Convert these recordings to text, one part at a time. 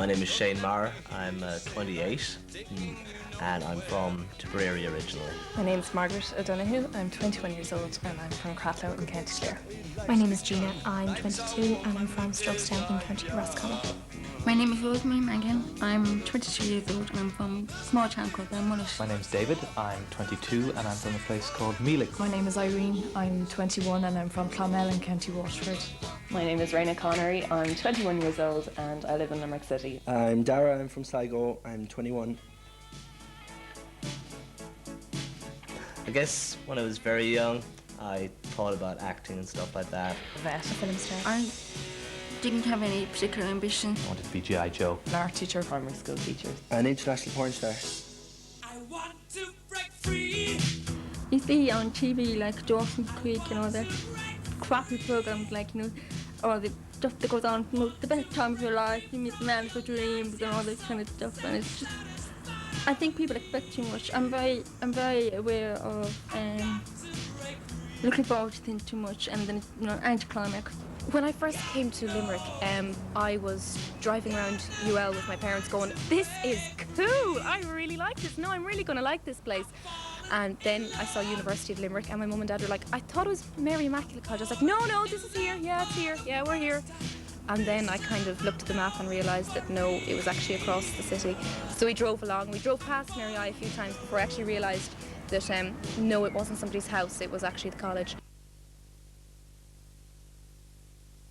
My name is Shane Maher. I'm 28 and I'm from Tipperary originally. My name is Margaret O'Donoghue. I'm 21 years old and I'm from Cratloe in County Clare. My name is Gina. I'm 22 and I'm from Strokestown in County Roscommon. My name is Rosemary Mangan. I'm 22 years old and I'm from a small town called Balmullet. My name's David. I'm 22 and I'm from a place called Mealing. My name is Irene. I'm 21 and I'm from Clonmel in County Waterford. My name is Raina Connery. I'm 21 years old and I live in Limerick City. I'm Dara. I'm from Sligo. I'm 21. I guess when I was very young, I thought about acting and stuff like that. Vet. A film star. I didn't have any particular ambition. I wanted to be G.I. Joe. An art teacher. Primary school teacher. An international porn star. I want to break free. You see on TV like Dawson's Creek and all that crappy programs, like, you know, or the stuff that goes on, the best time of your life, you meet the man of your dreams and all this kind of stuff, and it's just, I think people expect too much. I'm very aware of looking forward to things too much, and then, you know, anticlimax. When I first came to Limerick, I was driving around UL with my parents going, this is cool, I really like this, no, I'm really going to like this place. And then I saw University of Limerick and my mum and dad were like, I thought it was Mary Immaculate College. I was like, no, this is here, yeah, it's here, yeah, we're here. And then I kind of looked at the map and realised that no, it was actually across the city. So we drove along, we drove past Mary I a few times before I actually realised that no, it wasn't somebody's house, it was actually the college.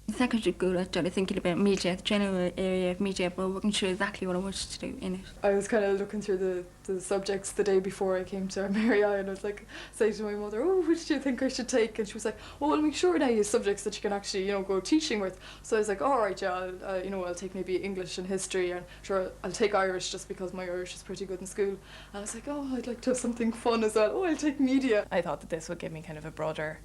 In secondary school, I started thinking about media, the general area of media, but I wasn't sure exactly what I wanted to do in it. I was kind of looking through the subjects the day before I came to Mary I, and I was like, saying to my mother, oh, which do you think I should take? And she was like, well, make sure now you have subjects that you can actually, you know, go teaching with. So I was like, all right, yeah, I'll take maybe English and history, and sure, I'll take Irish just because my Irish is pretty good in school. And I was like, oh, I'd like to have something fun as well. Oh, I'll take media. I thought that this would give me kind of a broader,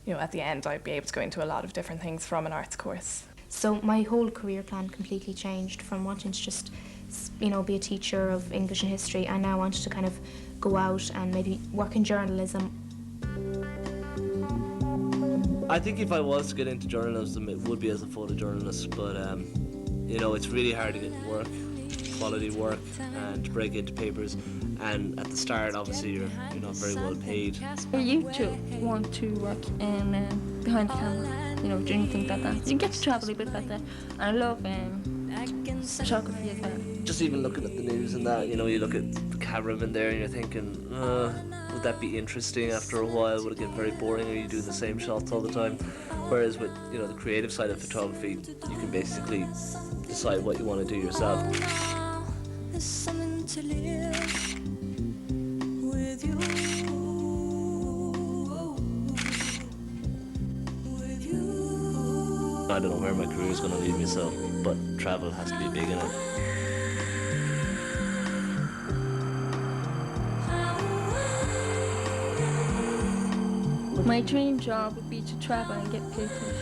you know, at the end I'd be able to go into a lot of different things from an arts course. So my whole career plan completely changed from wanting to just, you know, be a teacher of English and history. I now wanted to kind of go out and maybe work in journalism. I think if I was to get into journalism, it would be as a photojournalist, but you know, it's really hard to get work, quality work, and to break into papers. And at the start, obviously, you're not very well paid. I used to want to work in behind the camera, you know, doing things like that. You get to travel a bit like that. And I love photography as well. Just even looking at the news and that, you know, you look at the cameraman there and you're thinking, would that be interesting after a while? Would it get very boring? Or you do the same shots all the time? Whereas with, you know, the creative side of photography, you can basically decide what you want to do yourself. There's something to live with you. I don't know where my career is going to lead me, so, but travel has to be big in it. My dream job would be to travel and get places,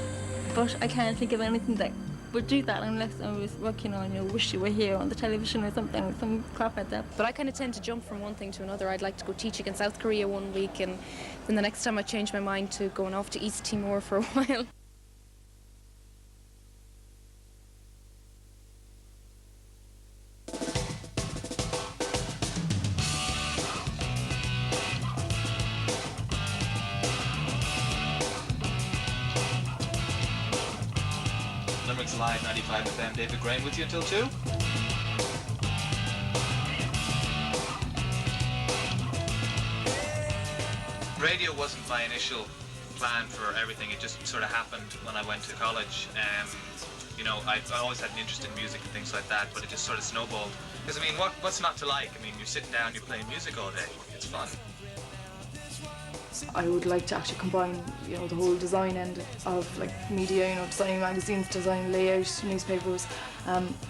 but I can't think of anything that would do that unless I was working on, you know, Wish You Were Here on the television or something, some crap like that. But I kind of tend to jump from one thing to another. I'd like to go teaching in South Korea one week, and then the next time I change my mind to going off to East Timor for a while. Limerick's Live 95 FM, David Graham with you until 2. Radio wasn't my initial plan for everything, it just sort of happened when I went to college. You know, I always had an interest in music and things like that, but it just sort of snowballed. Because I mean, what's not to like? I mean, you're sitting down, you're playing music all day, it's fun. I would like to actually combine, you know, the whole design end of like media, you know, designing magazines, designing layout, newspapers,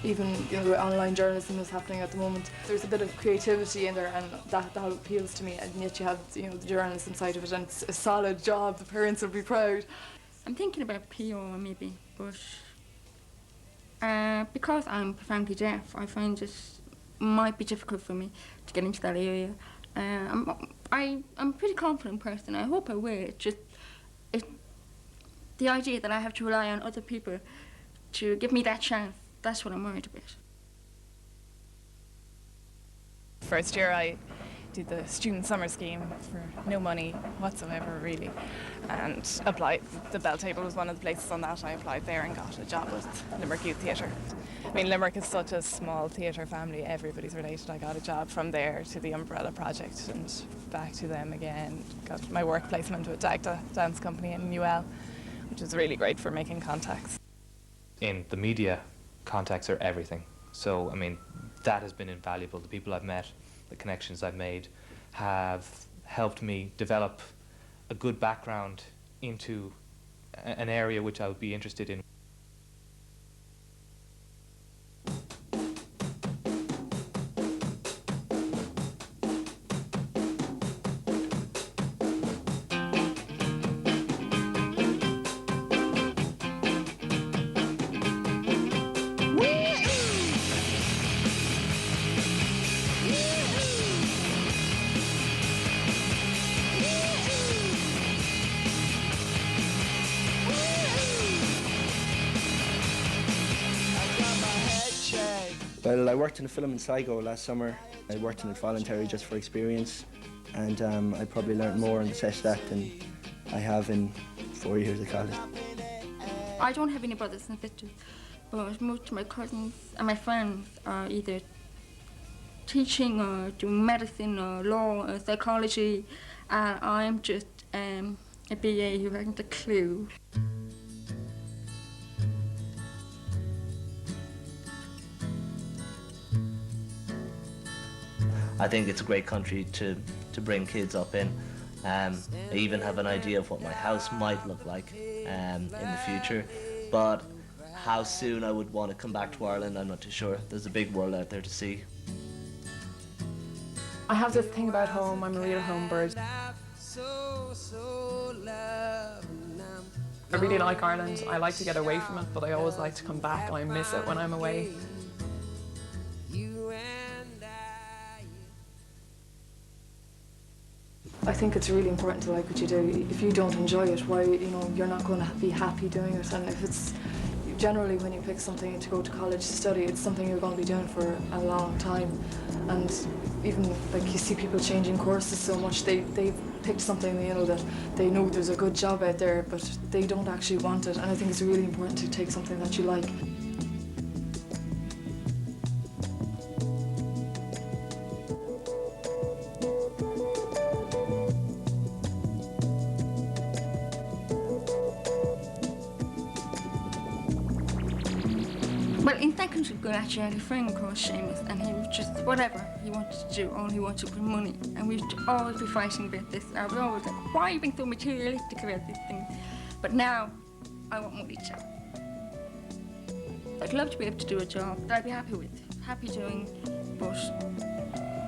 even, you know, the online journalism is happening at the moment. There's a bit of creativity in there, and that appeals to me. And yet you have, you know, the journalism side of it, and it's a solid job. The parents will be proud. I'm thinking about PR maybe, but because I'm profoundly deaf, I find it might be difficult for me to get into that area. I'm a pretty confident person. I hope I will. It's just the idea that I have to rely on other people to give me that chance. That's what I'm worried about. First year I did the student summer scheme for no money whatsoever really, and applied. The Bell Table was one of the places on that. I applied there and got a job with Limerick Youth Theatre. I mean, Limerick is such a small theatre family, everybody's related. I got a job from there to the Umbrella Project and back to them again. Got my work placement with Dagda Dance Company in UL, which is really great for making contacts. In the media, contacts are everything. So, I mean, that has been invaluable. The people I've met, the connections I've made have helped me develop a good background into an area which I would be interested in. Well, I worked in a film in Sligo last summer. I worked in it voluntary just for experience, and I probably learned more on the set of that than I have in 4 years of college. I don't have any brothers and sisters, but most of my cousins and my friends are either teaching or doing medicine or law or psychology, and I'm just a BA who hasn't a clue. I think it's a great country to bring kids up in. I even have an idea of what my house might look like in the future, but how soon I would want to come back to Ireland, I'm not too sure. There's a big world out there to see. I have this thing about home. I'm a real home bird. I really like Ireland. I like to get away from it, but I always like to come back. I miss it when I'm away. I think it's really important to like what you do. If you don't enjoy it, why, you're not going to be happy doing it. And if it's, generally when you pick something to go to college to study, it's something you're going to be doing for a long time. And even like you see people changing courses so much, they've picked something, that they know there's a good job out there, but they don't actually want it. And I think it's really important to take something that you like. Well, in secondary school, actually, I had a friend called Seamus, and he was just whatever he wanted to do, all he wanted was money. And we would always be fighting about this. I was always like, why are you being so materialistic about these things? But now, I want money too. I'd love to be able to do a job that I'd be happy with, happy doing, but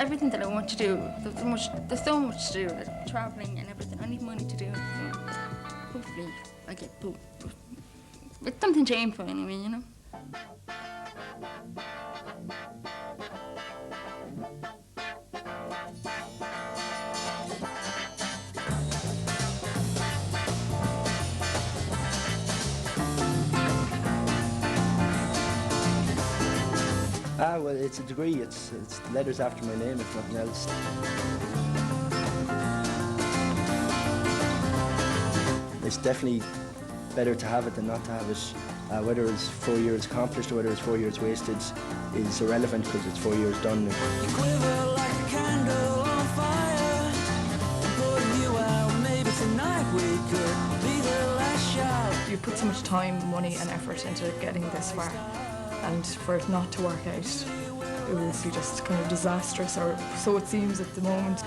everything that I want to do, there's so much to do, like traveling and everything. I need money to do it, so hopefully I get both. It's something to aim for anyway, Well, it's a degree. It's letters after my name, if nothing else. It's definitely better to have it than not to have it. Whether it's 4 years accomplished or whether it's 4 years wasted is irrelevant because it's 4 years done. You quiver like a candle on fire. I'm putting you out. Maybe tonight we could be the last shot. You put so much time, money and effort into getting this far, and for it not to work out, it will be just kind of disastrous, or so it seems at the moment.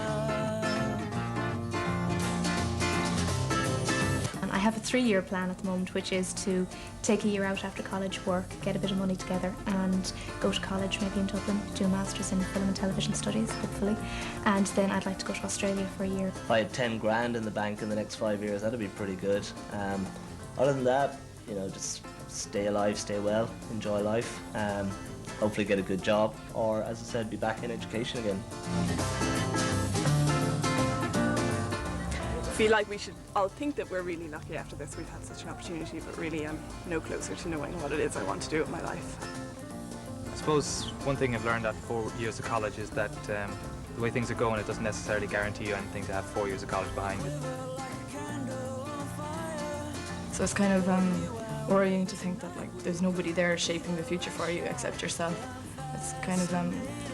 I have a 3-year plan at the moment, which is to take a year out after college, work, get a bit of money together and go to college, maybe in Dublin, do a Masters in Film and Television Studies, hopefully. And then I'd like to go to Australia for a year. If I had 10 grand in the bank in the next 5 years, that'd be pretty good. Other than that, just stay alive, stay well, enjoy life, hopefully get a good job, or as I said, be back in education again. I feel like we should all think that we're really lucky after this. We've had such an opportunity, but really I'm no closer to knowing what it is I want to do with my life. suppose one thing I've learned at 4 years of college is that the way things are going, it doesn't necessarily guarantee you anything to have 4 years of college behind you. So it's kind of worrying to think that like there's nobody there shaping the future for you except yourself. It's kind of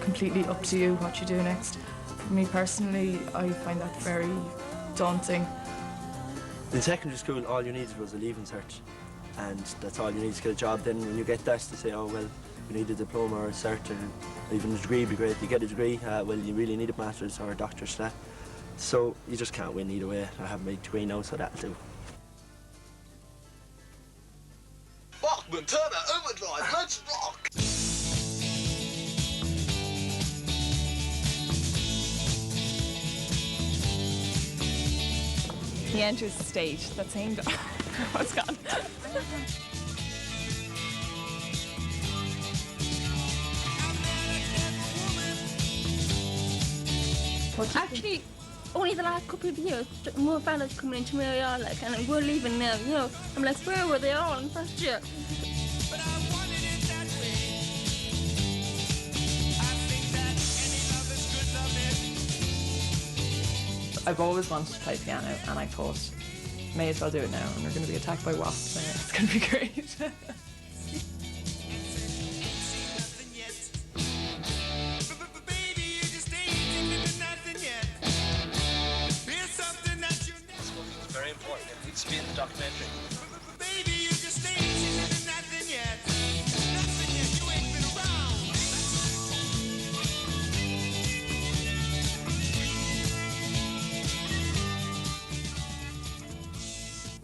completely up to you what you do next. For me personally, I find that very daunting. In secondary school, all you needed was a leaving cert, and that's all you need to get a job. Then when you get that, to say, oh well, you need a diploma or a cert or even a degree would be great. You get a degree, well you really need a master's or a doctor's for that. So you just can't win either way. I have my degree now, so that'll do. Bachman, Turner, Overdrive, let's rock! He enters the stage, that same guy. Oh, it's gone. Actually, only the last couple of years, more fellas coming into Mary like, and we're leaving now, you know. I'm like, where were they all in first year? I've always wanted to play piano, and I thought, may as well do it now, and we're going to be attacked by wasps, so it's going to be great. It's very important. It needs to be in the documentary.